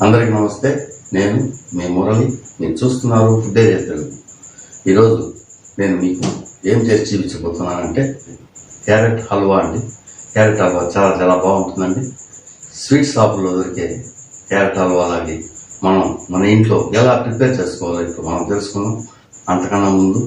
అందరికీ నమస్తే. నేను మీ మురళి. మీరు చూస్తున్నారు టుడే తెలుగు. ఈరోజు నేను మీకు ఏం చేసి చూపించబోతున్నానంటే క్యారెట్ హల్వా అండి. క్యారెట్ హల్వా చాలా చాలా బాగుంటుందండి. స్వీట్ షాపులో దొరికే క్యారెట్ హల్వా లాగే మనం మన ఇంట్లో ఎలా ప్రిపేర్ చేసుకోవాలో ఇప్పుడు మనం తెలుసుకున్నాం. అంతకన్నా ముందు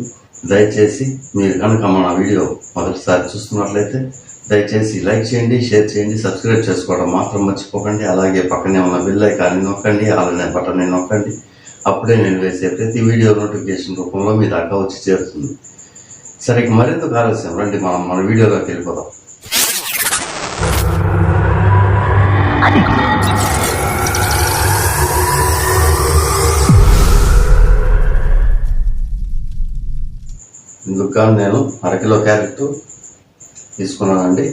దయచేసి మీరు కనుక మన వీడియో మొదటిసారి చూస్తున్నట్లయితే దయచేసి లైక్ చేయండి, షేర్ చేయండి, సబ్స్క్రైబ్ చేసుకోవడం మాత్రం మర్చిపోకండి. అలాగే పక్కనే ఉన్న బెల్ ఐకాన్ని నొక్కండి, అలానే బటన్ని నొక్కండి. అప్పుడే నేను వేసే ప్రతి వీడియో నోటిఫికేషన్ రూపంలో మీ దాకా వచ్చి చేరుతుంది. సరే, మరింత ఆలస్యం రండి మనం మన వీడియోలోకి వెళ్ళిపోదాం. ఇందుకు నేను అరకిలో క్యారెట్ తీసుకున్నానండి.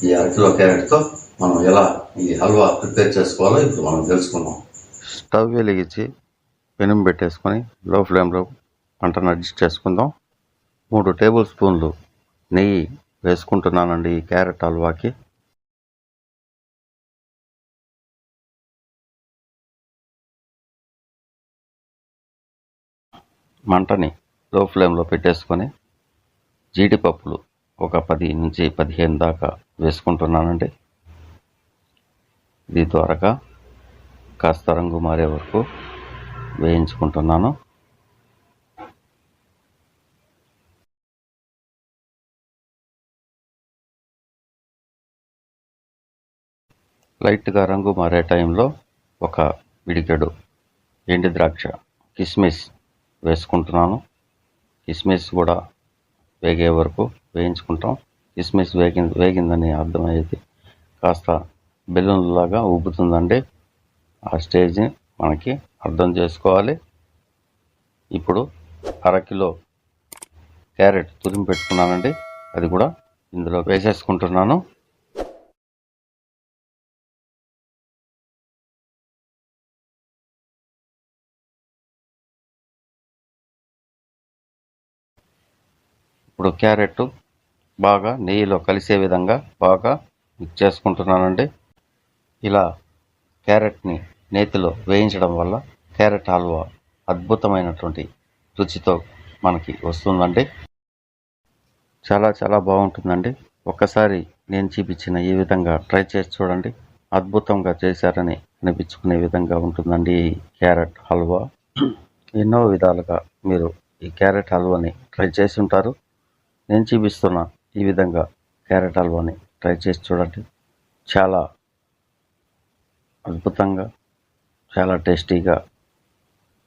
ఈ అరకిలో క్యారెట్తో మనం ఎలా ఈ హల్వా ప్రిపేర్ చేసుకోవాలో ఇప్పుడు మనం తెలుసుకుందాం. స్టవ్ వెలిగించి పెనం పెట్టేసుకొని లో ఫ్లేమ్లో మంటను అడ్జస్ట్ చేసుకుందాం. 3 టేబుల్ స్పూన్లు నెయ్యి వేసుకుంటున్నానండి ఈ క్యారెట్ హల్వాకి. మంటని లో ఫ్లేమ్లో పెట్టేసుకొని జీడిపప్పులు ఒక 10 నుంచి 15 దాకా వేసుకుంటున్నానండి. ఇది త్వరగా కాస్త రంగు మారే వరకు వేయించుకుంటున్నాను. లైట్గా రంగు మారే టైంలో ఒక పిడికెడు ఎండు ద్రాక్ష కిస్మిస్ వేసుకుంటున్నాను. కిస్మిస్ కూడా వేగే వరకు వేయించుకుంటాం. కిస్మిస్ వేగిందని అర్థమయ్యేది కాస్త బెలూన్లాగా ఉబ్బుతుందండి. ఆ స్టేజ్ని మనకి అర్థం చేసుకోవాలి. ఇప్పుడు అరకిలో క్యారెట్ తురిమి పెట్టుకున్నానండి, అది కూడా ఇందులో వేసేసుకుంటున్నాను. ఇప్పుడు క్యారెట్ బాగా నెయ్యిలో కలిసే విధంగా బాగా మిక్స్ చేసుకుంటున్నానండి. ఇలా క్యారెట్ని నేతిలో వేయించడం వల్ల క్యారెట్ హల్వా అద్భుతమైనటువంటి రుచితో మనకి వస్తుందండి. చాలా చాలా బాగుంటుందండి. ఒక్కసారి నేను చూపించిన ఈ విధంగా ట్రై చేసి చూడండి. అద్భుతంగా చేశారని అనిపించుకునే విధంగా ఉంటుందండి ఈ క్యారెట్ హల్వా. ఎన్నో విధాలుగా మీరు ఈ క్యారెట్ హల్వాని ట్రై చేసి ఉంటారు. నేను చూపిస్తున్న ఈ విధంగా క్యారెట్ హల్వాని ట్రై చేసి చూడండి. చాలా అద్భుతంగా, చాలా టేస్టీగా,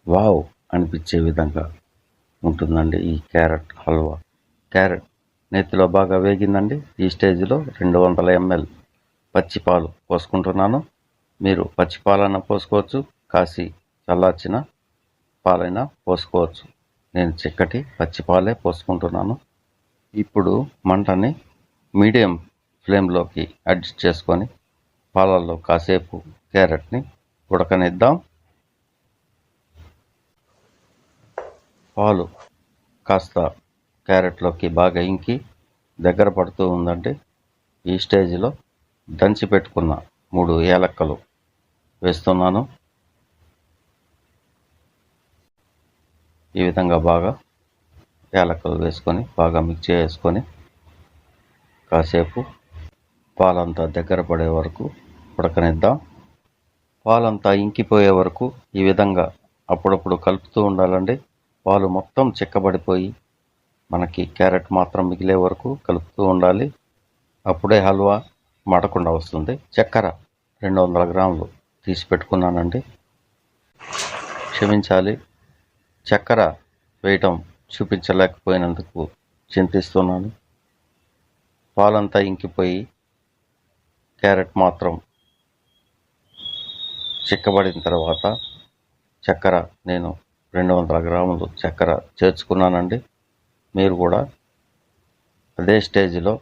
వావ్ అనిపించే విధంగా ఉంటుందండి ఈ క్యారెట్ హల్వా. క్యారెట్ నేతిలో బాగా వేగిందండి. ఈ స్టేజ్లో 200 ml పచ్చిపాలు పోసుకుంటున్నాను. మీరు పచ్చిపాలైనా పోసుకోవచ్చు, కాసి చల్లార్చిన పాలైనా పోసుకోవచ్చు. నేను చిక్కటి పచ్చిపాలే పోసుకుంటున్నాను. ఇప్పుడు మంటని మీడియం ఫ్లేమ్లోకి అడ్జస్ట్ చేసుకొని పాలల్లో కాసేపు క్యారెట్ని ఉడకనిద్దాం. పాలు కాస్త క్యారెట్లోకి బాగా ఇంకి దగ్గర పడుతూ ఉందండి. ఈ స్టేజ్లో దంచి పెట్టుకున్న 3 ఏలక్కలు వేస్తున్నాను. ఈ విధంగా బాగా యాలక్కలు వేసుకొని బాగా మిక్స్ చేసుకొని కాసేపు పాలంతా దగ్గర పడే వరకు ఉడకనిద్దాం. పాలంతా ఇంకిపోయే వరకు ఈ విధంగా అప్పుడప్పుడు కలుపుతూ ఉండాలండి. పాలు మొత్తం చిక్కబడిపోయి మనకి క్యారెట్ మాత్రం మిగిలే వరకు కలుపుతూ ఉండాలి. అప్పుడే హల్వా మాడకుండా వస్తుంది. చక్కెర 200 గ్రాములు తీసి పెట్టుకున్నానండి. క్షమించాలి, చక్కెర వేయటం చూపించలేకపోయినందుకు చింతిస్తున్నాను. పాలంతా ఇంకిపోయి క్యారెట్ మాత్రం చిక్కబడిన తర్వాత చక్కెర నేను 200 గ్రాములు చక్కెర చేర్చుకున్నానండి. మీరు కూడా అదే స్టేజ్లో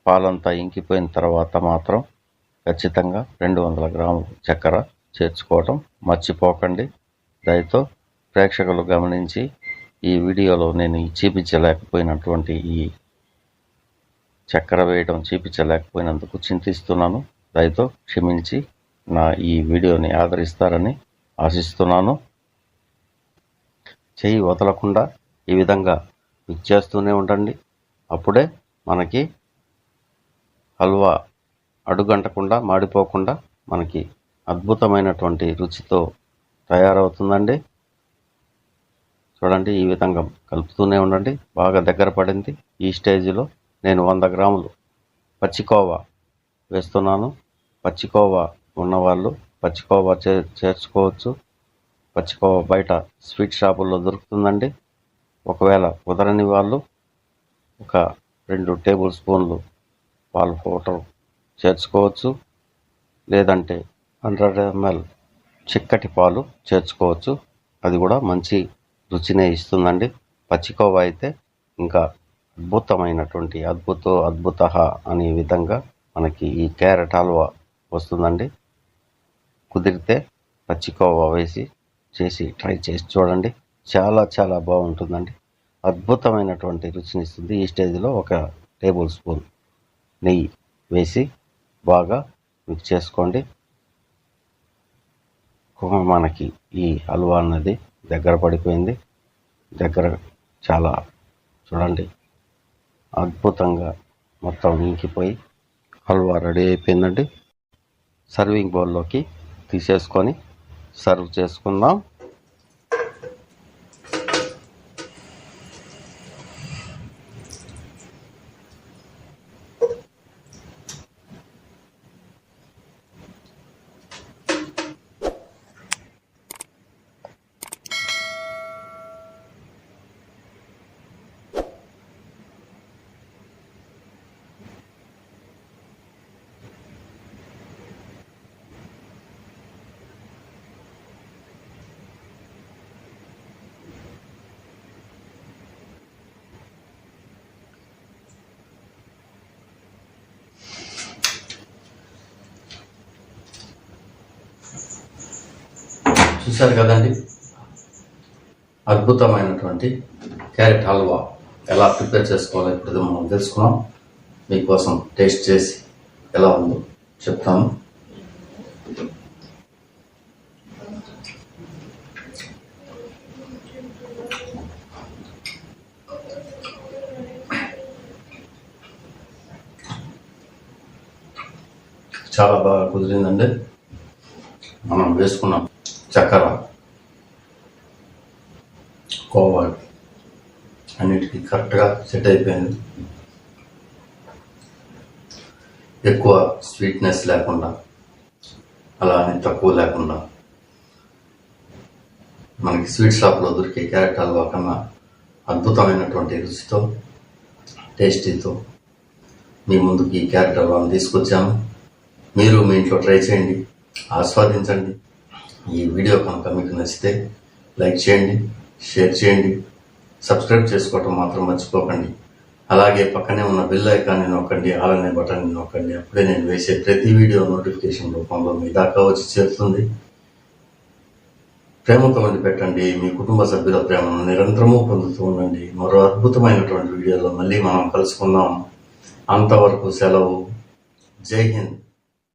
పాలంతా ఇంకిపోయిన తర్వాత మాత్రం ఖచ్చితంగా 200 గ్రాములు చక్కెర చేర్చుకోవటం మర్చిపోకండి. దయతో ప్రేక్షకులు గమనించి ఈ వీడియోలో నేను చూపించలేకపోయినటువంటి ఈ చక్కెర వేయడం చూపించలేకపోయినందుకు చింతిస్తున్నాను. దయతో క్షమించి నా ఈ వీడియోని ఆదరిస్తారని ఆశిస్తున్నాను. చెయ్యి వదలకుండా ఈ విధంగా మిక్స్ చేస్తూనే ఉండండి. అప్పుడే మనకి హల్వా అడుగంటకుండా మాడిపోకుండా మనకి అద్భుతమైనటువంటి రుచితో తయారవుతుందండి. చూడండి, ఈ విధంగా కలుపుతూనే ఉండండి. బాగా దగ్గర పడింది. ఈ స్టేజ్లో నేను 100 గ్రాములు పచ్చికోవా వేస్తున్నాను. పచ్చికోవా ఉన్నవాళ్ళు పచ్చికోవా చేర్చుకోవచ్చు. పచ్చికోవా బయట స్వీట్ షాపుల్లో దొరుకుతుందండి. ఒకవేళ కుదరని వాళ్ళు ఒక 2 టేబుల్ స్పూన్లు పాలు పౌడర్ చేర్చుకోవచ్చు. లేదంటే 100 ml చిక్కటి పాలు చేర్చుకోవచ్చు. అది కూడా మంచి రుచినే ఇస్తుందండి. పచ్చికోవా అయితే ఇంకా అద్భుతమైనటువంటి అద్భుత అనే విధంగా మనకి ఈ క్యారెట్ హల్వా వస్తుందండి. కుదిరితే పచ్చికోవా వేసి ట్రై చేసి చూడండి. చాలా చాలా బాగుంటుందండి. అద్భుతమైనటువంటి రుచినిస్తుంది. ఈ స్టేజ్లో ఒక టేబుల్ స్పూన్ నెయ్యి వేసి బాగా మిక్స్ చేసుకోండి. మనకి ఈ హల్వా అన్నది దగ్గర పడిపోయింది. చాలా చూడండి, అద్భుతంగా మొత్తం ఇంకిపోయి హల్వా రెడీ అయిపోయిందండి. సర్వింగ్ బౌల్లోకి తీసేసుకొని సర్వ్ చేసుకుందాం. చూశారు కదండి, అద్భుతమైనటువంటి క్యారెట్ హల్వా ఎలా ప్రిపేర్ చేసుకోవాలో ఇప్పుడు మనం తెలుసుకున్నాం. మీకోసం టేస్ట్ చేసి ఎలా ఉందో చెప్తాను. చాలా బాగా కుదిరిందండి. మనం వేసుకున్నాం చక్కెర, కోవా అన్నిటికీ కరెక్ట్గా సెట్ అయిపోయింది. ఎక్కువ స్వీట్నెస్ లేకుండా, అలా అని తక్కువ లేకుండా, మనకి స్వీట్ షాప్లో దొరికే క్యారెట్ హల్వా కన్నా అద్భుతమైనటువంటి రుచితో, టేస్టీతో మీ ముందుకి ఈ క్యారెట్ హల్వాను తీసుకొచ్చాను. మీరు మీ ఇంట్లో ట్రై చేయండి, ఆస్వాదించండి. ఈ వీడియో కనుక మీకు నచ్చితే లైక్ చేయండి, షేర్ చేయండి, సబ్స్క్రైబ్ చేసుకోవటం మాత్రం మర్చిపోకండి. అలాగే పక్కనే ఉన్న బెల్ ఐకాన్ని నొక్కండి, ఆల్ అనే బటన్ని నొక్కండి. అప్పుడే నేను వేసే ప్రతి వీడియో నోటిఫికేషన్ రూపంలో మీ దాకా వచ్చి చేరుతుంది. ప్రేమతో వండి పెట్టండి. మీ కుటుంబ సభ్యుల ప్రేమను నిరంతరము పొందుతూ ఉండండి. మరో అద్భుతమైనటువంటి వీడియోలో మళ్ళీ మనం కలుసుకుందాం. అంతవరకు సెలవు. జై హింద్.